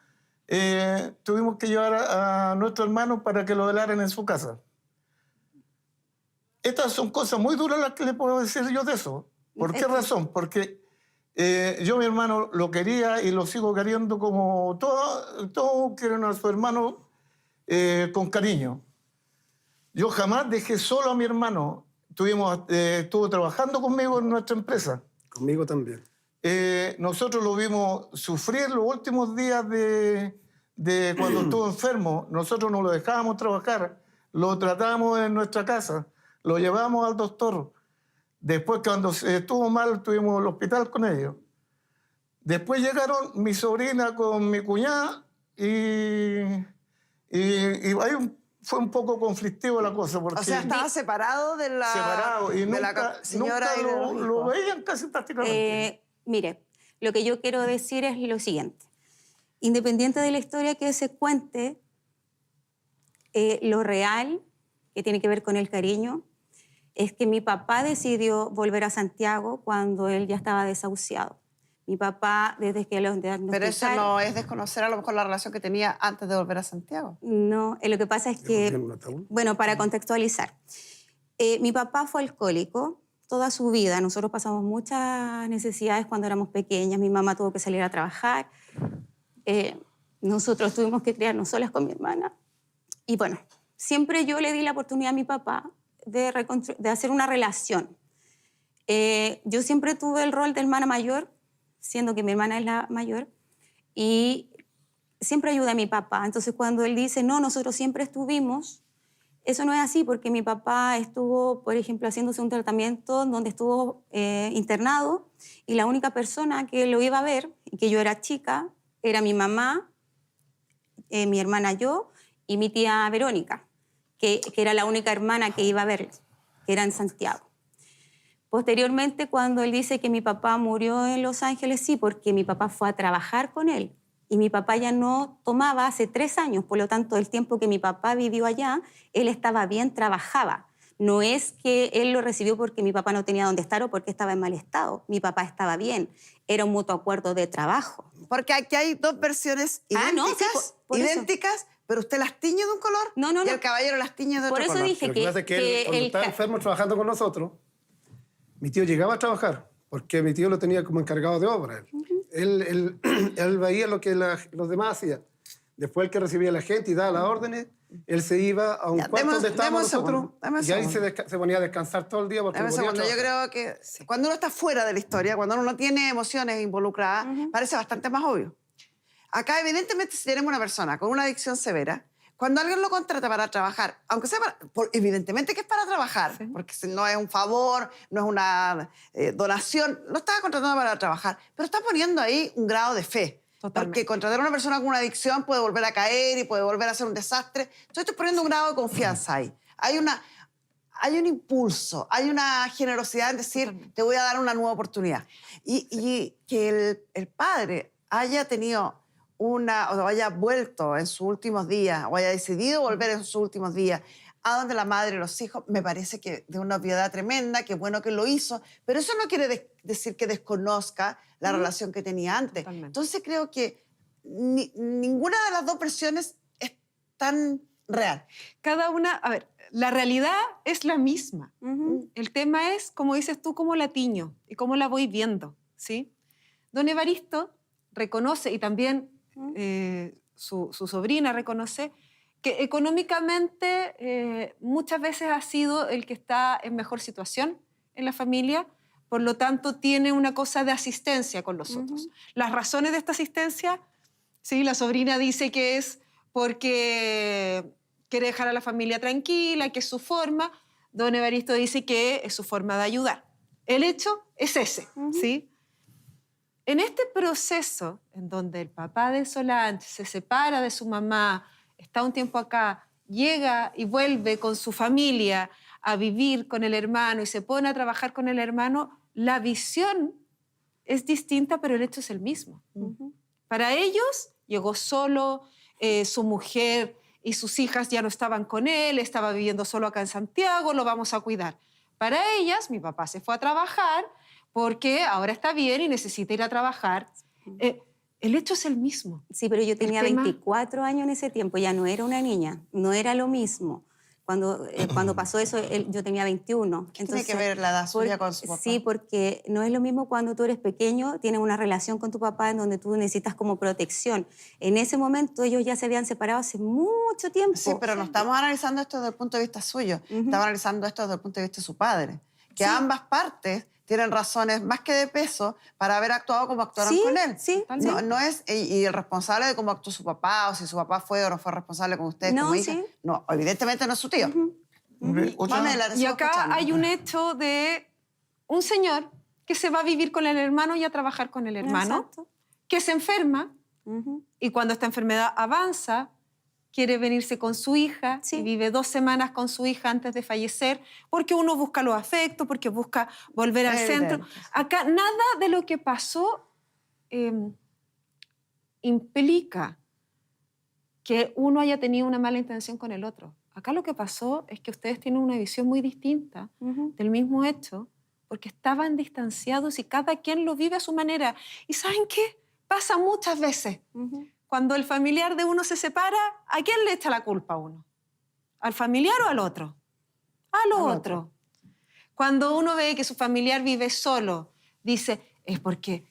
tuvimos que llevar a nuestro hermano para que lo velaran en su casa. Estas son cosas muy duras las que le puedo decir yo de eso. ¿Por qué razón? Porque yo a mi hermano lo quería y lo sigo queriendo como todos quieren a su hermano con cariño. Yo jamás dejé solo a mi hermano. Estuvo trabajando conmigo en nuestra empresa. Conmigo también. Nosotros lo vimos sufrir los últimos días de cuando estuvo enfermo. Nosotros no lo dejábamos trabajar, lo tratábamos en nuestra casa, lo llevábamos al doctor. Después, cuando estuvo mal, estuvimos en el hospital con ellos. Después llegaron mi sobrina con mi cuñada y ahí fue un poco conflictivo la cosa. Porque O sea, estaba separado de la, separado y de la señora y de los lo hijos. veían casi prácticamente. Mire, lo que yo quiero decir es lo siguiente. Independiente de la historia que se cuente, lo real, que tiene que ver con el cariño, es que mi papá decidió volver a Santiago cuando él ya estaba desahuciado. Mi papá, desde que lo diagnosticaron... Pero eso no es desconocer a lo mejor la relación que tenía antes de volver a Santiago. No, lo que pasa es que, bueno, para contextualizar, mi papá fue alcohólico toda su vida. Nosotros pasamos muchas necesidades cuando éramos pequeñas. Mi mamá tuvo que salir a trabajar. Nosotros tuvimos que criarnos solas con mi hermana. Y bueno, siempre yo le di la oportunidad a mi papá de hacer una relación. Yo siempre tuve el rol de hermana mayor, siendo que mi hermana es la mayor, y siempre ayudé a mi papá. Entonces, cuando él dice, no, nosotros siempre estuvimos, eso no es así, porque mi papá estuvo, por ejemplo, haciéndose un tratamiento donde estuvo internado, y la única persona que lo iba a ver, y que yo era chica, era mi mamá, mi hermana yo, y mi tía Verónica, que era la única hermana que iba a verlo, que era en Santiago. Posteriormente, cuando él dice que mi papá murió en Los Ángeles, sí, porque mi papá fue a trabajar con él. Y mi papá ya no tomaba hace 3 años, por lo tanto, el tiempo que mi papá vivió allá, él estaba bien, trabajaba. No es que él lo recibió porque mi papá no tenía dónde estar o porque estaba en mal estado. Mi papá estaba bien. Era un mutuo acuerdo de trabajo. Porque aquí hay 2 versiones idénticas, no, sí, por eso. idénticas, pero usted las tiñe de un color No, y el caballero las tiñe de otro Por eso color. dije Lo que pasa es que él, cuando estaba enfermo trabajando con nosotros, mi tío llegaba a trabajar, porque mi tío lo tenía como encargado de obra. Él veía lo que los demás hacían. Después el que recibía a la gente y daba las órdenes, él se iba a un cuarto donde estábamos nosotros y ahí se ponía a descansar todo el día. Porque Yo creo que cuando uno está fuera de la historia, cuando uno no tiene emociones involucradas, parece bastante más obvio. Acá, evidentemente, si tenemos una persona con una adicción severa, cuando alguien lo contrata para trabajar, aunque sea evidentemente que es para trabajar, porque no es un favor, no es una donación, lo está contratando para trabajar, pero está poniendo ahí un grado de fe. Totalmente. Porque contratar a una persona con una adicción puede volver a caer y puede volver a ser un desastre. Entonces estoy poniendo un grado de confianza ahí. Hay un impulso, hay una generosidad en decir, te voy a dar una nueva oportunidad. Y que el padre haya tenido o haya vuelto en sus últimos días, o haya decidido volver en sus últimos días, a donde la madre y los hijos, me parece que de una obviedad tremenda, que bueno que lo hizo, pero eso no quiere decir que desconozca la relación que tenía antes. Totalmente. Entonces creo que ninguna de las 2 versiones es tan real. Cada una, a ver, la realidad es la misma. El tema es, como dices tú, cómo la tiño y cómo la voy viendo, ¿sí? Don Evaristo reconoce, y también su sobrina reconoce, que económicamente muchas veces ha sido el que está en mejor situación en la familia, por lo tanto tiene una cosa de asistencia con los otros. Las razones de esta asistencia, sí, la sobrina dice que es porque quiere dejar a la familia tranquila, que es su forma. Don Evaristo dice que es su forma de ayudar. El hecho es ese, ¿sí? En este proceso, en donde el papá de Solange se separa de su mamá, está un tiempo acá, llega y vuelve con su familia a vivir con el hermano y se pone a trabajar con el hermano, la visión es distinta, pero el hecho es el mismo. Para ellos, llegó solo, su mujer y sus hijas ya no estaban con él, estaba viviendo solo acá en Santiago, lo vamos a cuidar. Para ellas, mi papá se fue a trabajar porque ahora está bien y necesita ir a trabajar. El hecho es el mismo. Sí, pero yo tenía 24 años en ese tiempo, ya no era una niña, no era lo mismo. Cuando pasó eso, yo tenía 21. ¿Qué tiene que ver la edad suya con su papá? Sí, porque no es lo mismo cuando tú eres pequeño, tienes una relación con tu papá en donde tú necesitas como protección. En ese momento ellos ya se habían separado hace mucho tiempo. Sí, pero no estamos analizando esto desde el punto de vista suyo, estamos analizando esto desde el punto de vista de su padre. Que ambas partes tienen razones más que de peso para haber actuado como actuaron con él. Sí, no es y el responsable de cómo actuó su papá, o si su papá fue o no fue responsable con ustedes como hija. No, evidentemente no es su tío. Pamela, y acá hay un hecho de un señor que se va a vivir con el hermano y a trabajar con el hermano, que se enferma y cuando esta enfermedad avanza, quiere venirse con su hija y vive 2 semanas con su hija antes de fallecer, porque uno busca los afectos, porque busca volver al centro. Acá nada de lo que pasó implica que uno haya tenido una mala intención con el otro. Acá lo que pasó es que ustedes tienen una visión muy distinta Ujú. del mismo hecho, porque estaban distanciados y cada quien lo vive a su manera. ¿Y saben qué? Pasa muchas veces. Ujú. Cuando el familiar de uno se separa, ¿a quién le echa la culpa a uno? ¿Al familiar o al otro? Al otro. Cuando uno ve que su familiar vive solo, dice, es porque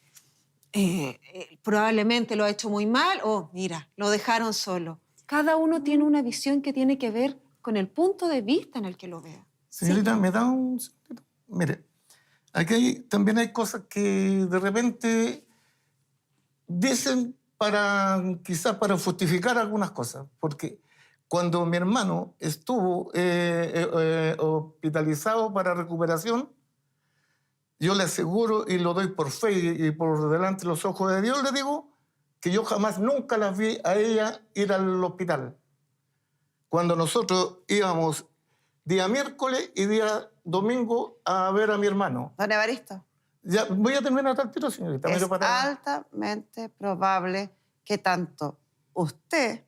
probablemente lo ha hecho muy mal o, mira, lo dejaron solo. Cada uno tiene una visión que tiene que ver con el punto de vista en el que lo vea. Señorita, ¿me da un segundito? Mire, aquí también hay cosas que de repente dicen quizás para justificar algunas cosas. Porque cuando mi hermano estuvo hospitalizado para recuperación, yo le aseguro y lo doy por fe y por delante de los ojos de Dios, le digo que yo jamás, nunca la vi a ella ir al hospital. Cuando nosotros íbamos día miércoles y día domingo a ver a mi hermano. Don Evaristo, Ya, voy a terminar al tiro, señorita. es Miro para atrás. altamente probable que tanto usted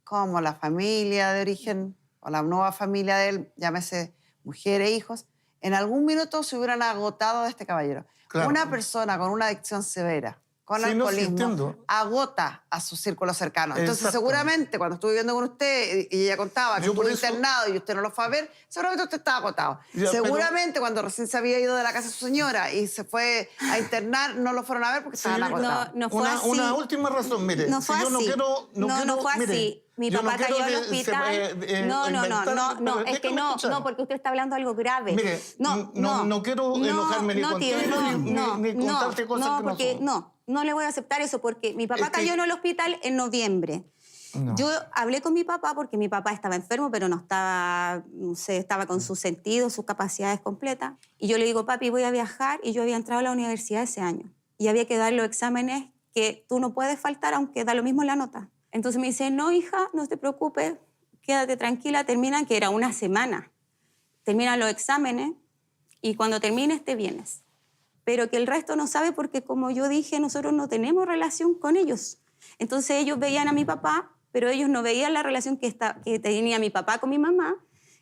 como la familia de origen o la nueva familia de él, llámese mujer e hijos, en algún minuto se hubieran agotado de este caballero. Claro. Una persona con una adicción severa, con Sí, no, sí, alcoholismo, entiendo. agota a su círculo cercano. Entonces, Exacto. seguramente, cuando estuve viviendo con usted y ella contaba que Yo por estuvo eso- internado y usted no lo fue a ver, seguramente usted estaba agotado. Ya, Seguramente, cuando recién se había ido de la casa de su señora y se fue a internar, no lo fueron a ver porque estaban Señorita, agotados. No fue una, así. una última razón, mire. No fue si yo no así. quiero, No fue mire, así. Mi yo no papá quiero cayó al de- hospital. No, es que déjame no, escuchar. no, porque usted está hablando de algo grave. Mire, no quiero enojarme ni contigo, ni contarte cosas que no porque son. no le voy a aceptar eso, porque mi papá Es que- cayó en el hospital en noviembre. No. Yo hablé con mi papá porque mi papá estaba enfermo, pero no sé, estaba con sus sentidos, sus capacidades completas. Y yo le digo, papi, voy a viajar, y yo había entrado a la universidad ese año. Y había que dar los exámenes que tú no puedes faltar, aunque da lo mismo la nota. Entonces me dice, no, hija, no te preocupes, quédate tranquila, terminan, que era una semana. Terminan los exámenes y cuando termines te vienes. Pero que el resto no sabe porque, como yo dije, nosotros no tenemos relación con ellos. Entonces ellos veían a mi papá, pero ellos no veían la relación que tenía mi papá con mi mamá,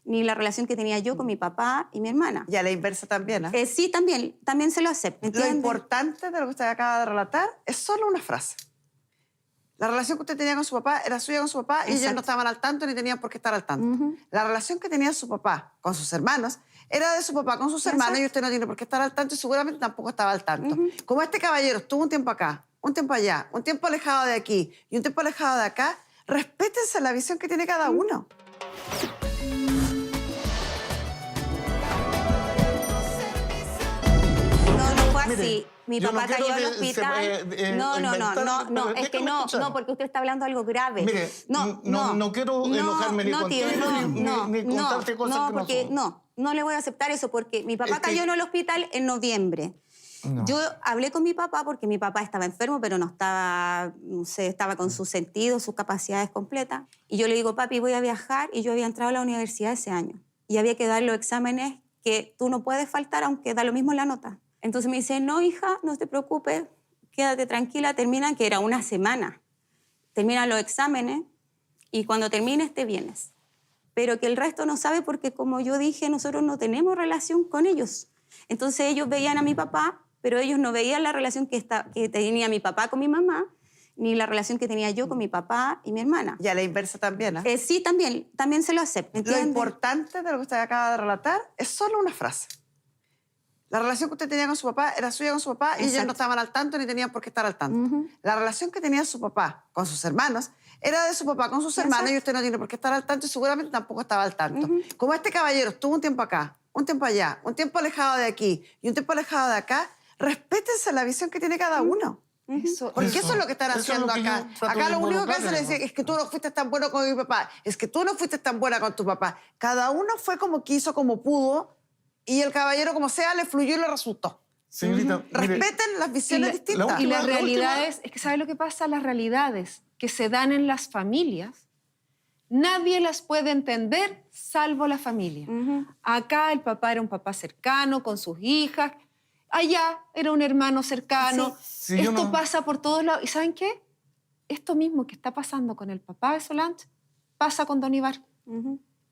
ni la relación que tenía yo con mi papá y mi hermana. Y a la inversa también, ¿eh? Sí, también se lo acepto, Lo ¿entiende? importante de lo que usted acaba de relatar es solo una frase. La relación que usted tenía con su papá era suya con su papá y ellos Exacto. no estaban al tanto ni tenían por qué estar al tanto. La relación que tenía su papá con sus hermanos era de su papá con sus hermanos y usted no tiene por qué estar al tanto y seguramente tampoco estaba al tanto. Como este caballero estuvo un tiempo acá, un tiempo allá, un tiempo alejado de aquí y un tiempo alejado de acá, respétense la visión que tiene cada uno. No fue Mire, así. Mi yo no papá quiero cayó al que hospital. No, inventar, pero es que déjame no, escuchar. porque usted está hablando de algo grave. Mire, no quiero enojarme ni tío, contigo, ni contarte cosas que no porque son. no le voy a aceptar eso, porque mi papá Es que- cayó en el hospital en noviembre. No. Yo hablé con mi papá porque mi papá estaba enfermo, pero no sé, estaba con sus sentidos, sus capacidades completas. Y yo le digo, papi, voy a viajar, y yo había entrado a la universidad ese año. Y había que dar los exámenes que tú no puedes faltar, aunque da lo mismo la nota. Entonces me dice, no, hija, no te preocupes, quédate tranquila, terminan, que era una semana. Terminan los exámenes y cuando termines te vienes. Pero que el resto no sabe porque, como yo dije, nosotros no tenemos relación con ellos. Entonces ellos veían a mi papá, pero ellos no veían la relación que tenía mi papá con mi mamá, ni la relación que tenía yo con mi papá y mi hermana. Y a la inversa también, ¿eh? Sí, también se lo acepto, Lo ¿entiende? importante de lo que usted acaba de relatar es solo una frase. La relación que usted tenía con su papá era suya con su papá y ellos Exacto. no estaban al tanto ni tenían por qué estar al tanto. La relación que tenía su papá con sus hermanos era de su papá con sus hermanos y usted no tiene por qué estar al tanto y seguramente tampoco estaba al tanto. Como este caballero estuvo un tiempo acá, un tiempo allá, un tiempo alejado de aquí y un tiempo alejado de acá, respétense la visión que tiene cada uno. Porque eso es lo que están Eso es haciendo lo que acá. yo trato Acá de lo único que hacen es involucrarme, decir, es que tú no fuiste tan bueno con mi papá, es que tú no fuiste tan buena con tu papá. Cada uno fue como quiso, como pudo, y el caballero, como sea, le fluyó y le resultó. Señorita, mire, Respeten las visiones distintas. la Y las última- realidades, es que ¿sabe lo que pasa? Las realidades que se dan en las familias, nadie las puede entender salvo la familia. Acá el papá era un papá cercano con sus hijas, allá era un hermano cercano. Sí, yo Esto no- pasa por todos lados. ¿Y saben qué? Esto mismo que está pasando con el papá de Solange pasa con Don Ibar.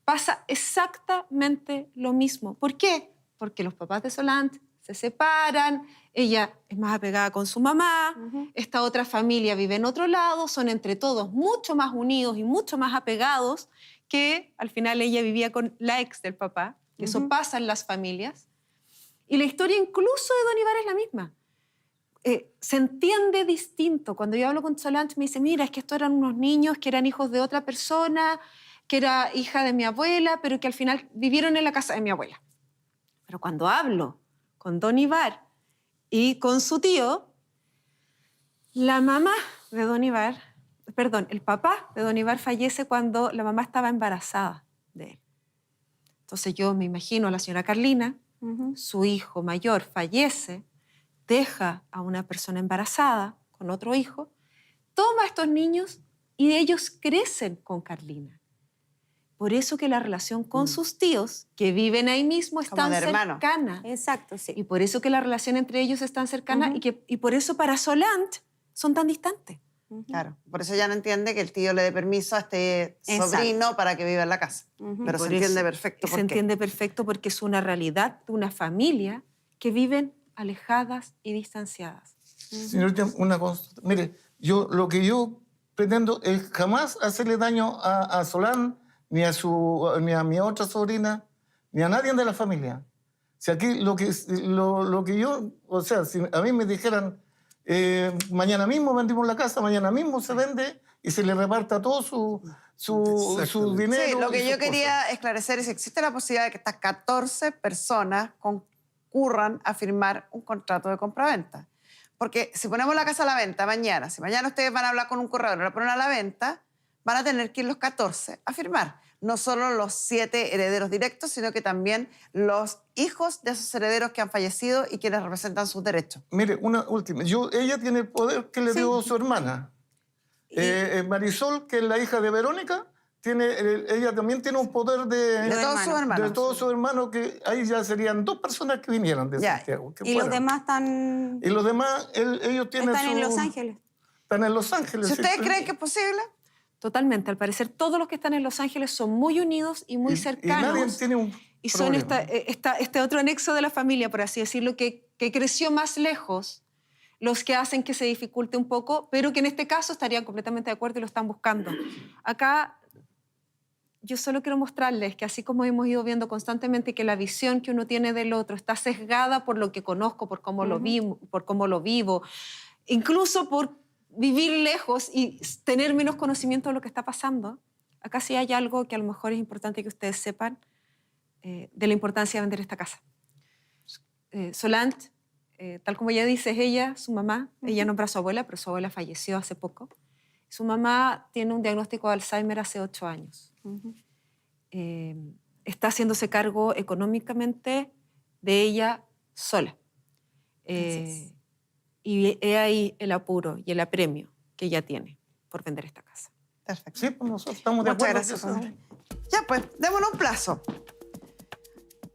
pasa exactamente lo mismo. ¿Por qué? Porque los papás de Solange se separan, ella es más apegada con su mamá, esta otra familia vive en otro lado, son entre todos mucho más unidos y mucho más apegados que al final ella vivía con la ex del papá, que eso pasa en las familias. Y la historia incluso de Don Ibar es la misma. Se entiende distinto. Cuando yo hablo con Solange me dice, mira, es que estos eran unos niños que eran hijos de otra persona, que era hija de mi abuela, pero que al final vivieron en la casa de mi abuela. Pero cuando hablo con Don Ibar y con su tío, la mamá de Don Ibar, perdón, el papá de Don Ibar fallece cuando la mamá estaba embarazada de él. Entonces yo me imagino a la señora Carlina, su hijo mayor fallece, deja a una persona embarazada con otro hijo, toma a estos niños y ellos crecen con Carlina. Por eso que la relación con sus tíos, que viven ahí mismo, es Como tan de hermano. cercana. Exacto, sí. Y por eso que la relación entre ellos es tan cercana y por eso para Solange son tan distantes. Claro, por eso ya no entiende que el tío le dé permiso a este Exacto. sobrino para que viva en la casa. Pero se Por entiende eso perfecto por Se qué. entiende perfecto porque es una realidad de una familia que viven alejadas y distanciadas. Señorita, una cosa. Mire, lo que yo pretendo es jamás hacerle daño a Solán, ni a mi otra sobrina, ni a nadie de la familia. Si aquí lo que yo, o sea, si a mí me dijeran, mañana mismo vendimos la casa, mañana mismo se vende y se le reparta todo su dinero. Sí, lo y que sus yo quería cosas. esclarecer es si existe la posibilidad de que estas 14 personas concurran a firmar un contrato de compraventa. Porque si ponemos la casa a la venta mañana, si mañana ustedes van a hablar con un corredor y la ponen a la venta, van a tener que ir los 14 a firmar. No solo los 7 herederos directos, sino que también los hijos de esos herederos que han fallecido y quienes representan sus derechos. Mire, una última. Ella tiene el poder que le dio su hermana. Marisol, que es la hija de Verónica, ella también tiene un poder De todos sus hermanos. de todos sus hermanos, que ahí ya serían 2 personas que vinieran de Ya. Santiago. que Y los fueran. demás están, Y los demás, ellos tienen están en Los Ángeles. Están en Los Ángeles. Si sí. ustedes creen que es posible, Totalmente. Al parecer, todos los que están en Los Ángeles son muy unidos y muy Y cercanos. nadie tiene un Y son problema. este otro anexo de la familia, por así decirlo, que creció más lejos, los que hacen que se dificulte un poco, pero que en este caso estarían completamente de acuerdo y lo están buscando. Acá yo solo quiero mostrarles que así como hemos ido viendo constantemente que la visión que uno tiene del otro está sesgada por lo que conozco, por cómo lo vivo, incluso por vivir lejos y tener menos conocimiento de lo que está pasando, acá sí hay algo que a lo mejor es importante que ustedes sepan de la importancia de vender esta casa. Solange, tal como ella dice, es ella, su mamá. Ella nombra a su abuela, pero su abuela falleció hace poco. Su mamá tiene un diagnóstico de Alzheimer hace 8 años. Está haciéndose cargo económicamente de ella sola. Y he ahí el apuro y el apremio que ella tiene por vender esta casa. perfecto. Sí, pues nosotros estamos de Muchas acuerdo. gracias, que padre. Ya, pues, démonos un plazo.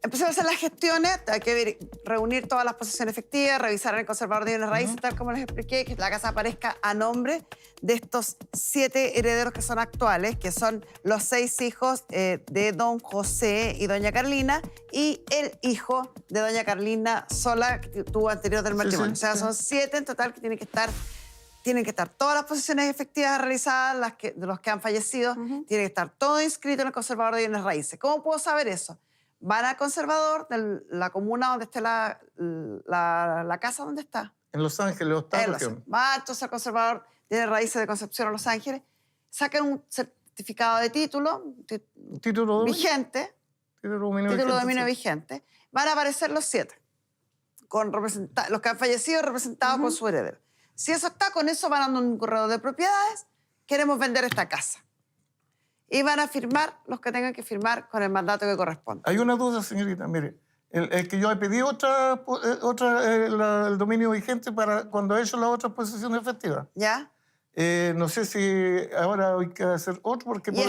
Empecemos a hacer las gestiones, hay que reunir todas las posesiones efectivas, revisar en el conservador de bienes raíces, tal como les expliqué, que la casa aparezca a nombre de estos 7 herederos que son actuales, que son los 6 hijos de don José y doña Carlina, y el hijo de doña Carlina sola, que tuvo anterior del matrimonio. sí, O sea, sí. son 7 en total que tienen que estar todas las posesiones efectivas realizadas, de los que han fallecido, tiene que estar todo inscrito en el conservador de bienes raíces. ¿Cómo puedo saber eso? Van al conservador de la comuna donde esté la casa donde está. En Los Ángeles, octava Él región. va entonces al conservador de raíces de Concepción a Los Ángeles, sacan un certificado de título Título de vigente, Título de título de dominio vigente. Van a aparecer los 7, los que han fallecido representados con su heredero. Si eso está, con eso van a un corredor de propiedades, queremos vender esta casa. Y van a firmar los que tengan que firmar con el mandato que corresponde. Hay una duda, señorita. Mire, el que yo he pedido el dominio vigente para cuando he hecho la otra posesión efectiva. ¿Ya? No sé si ahora hay que hacer otro porque... ¿Y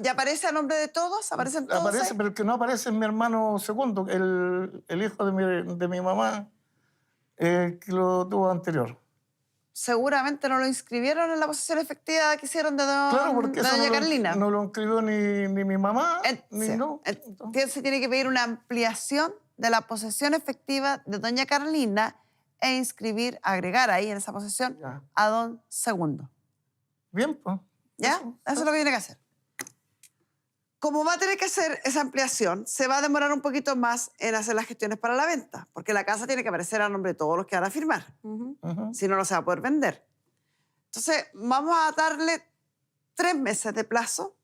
ya aparece a nombre de todos? ¿Aparecen todos Aparece, ahí? pero el que no aparece es mi hermano segundo, el hijo de mi mamá, que lo tuvo anterior. seguramente no lo inscribieron en la posesión efectiva que hicieron de, Claro, porque de eso doña Carlina. no lo inscribió ni mi mamá, ni Sí. no. Entonces tiene que pedir una ampliación de la posesión efectiva de doña Carlina e inscribir, agregar ahí en esa posesión Ya. a don Segundo. Bien, pues. ¿Ya? Eso es lo que tiene que hacer. Como va a tener que hacer esa ampliación, se va a demorar un poquito más en hacer las gestiones para la venta, porque la casa tiene que aparecer a nombre de todos los que van a firmar. Ujú. Ujú. Si no, no se va a poder vender. Entonces, vamos a darle 3 meses de plazo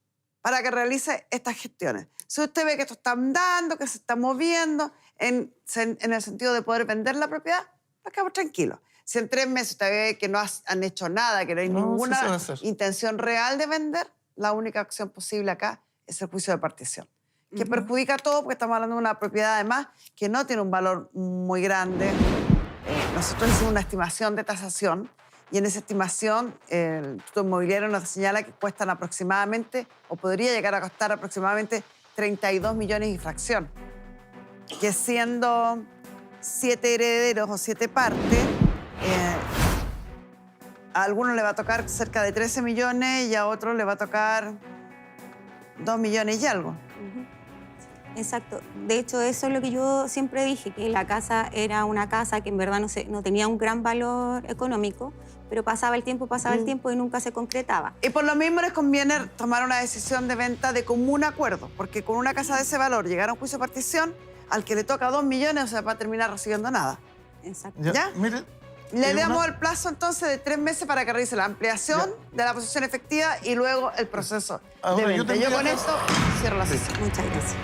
para que realice estas gestiones. Si usted ve que esto está andando, que se está moviendo, en el sentido de poder vender la propiedad, nos quedamos tranquilos. Si en 3 meses usted ve que no han hecho nada, que no hay No, sí ninguna se va a hacer. intención real de vender, la única opción posible acá es el juicio de partición, que perjudica todo porque estamos hablando de una propiedad además que no tiene un valor muy grande. Nosotros hicimos una estimación de tasación y en esa estimación el Instituto Inmobiliario nos señala que cuestan aproximadamente, o podría llegar a costar aproximadamente 32 millones y fracción, que siendo 7 herederos o 7 partes, a algunos le va a tocar cerca de 13 millones y a otros le va a tocar 2 millones y algo. Exacto. De hecho, eso es lo que yo siempre dije, que la casa era una casa que en verdad no tenía un gran valor económico, pero pasaba el tiempo y nunca se concretaba. Y por lo mismo les conviene tomar una decisión de venta de común acuerdo, porque con una casa de ese valor, llegar a un juicio de partición, al que le toca 2 millones, o sea, va a terminar recibiendo nada. Exacto. ¿Ya? Mire, Le damos una- el plazo entonces de 3 meses para que realice la ampliación de la posesión efectiva y luego el proceso Ahora, de yo venta. Yo tendría con que- esto cierro la sesión. Muchas gracias.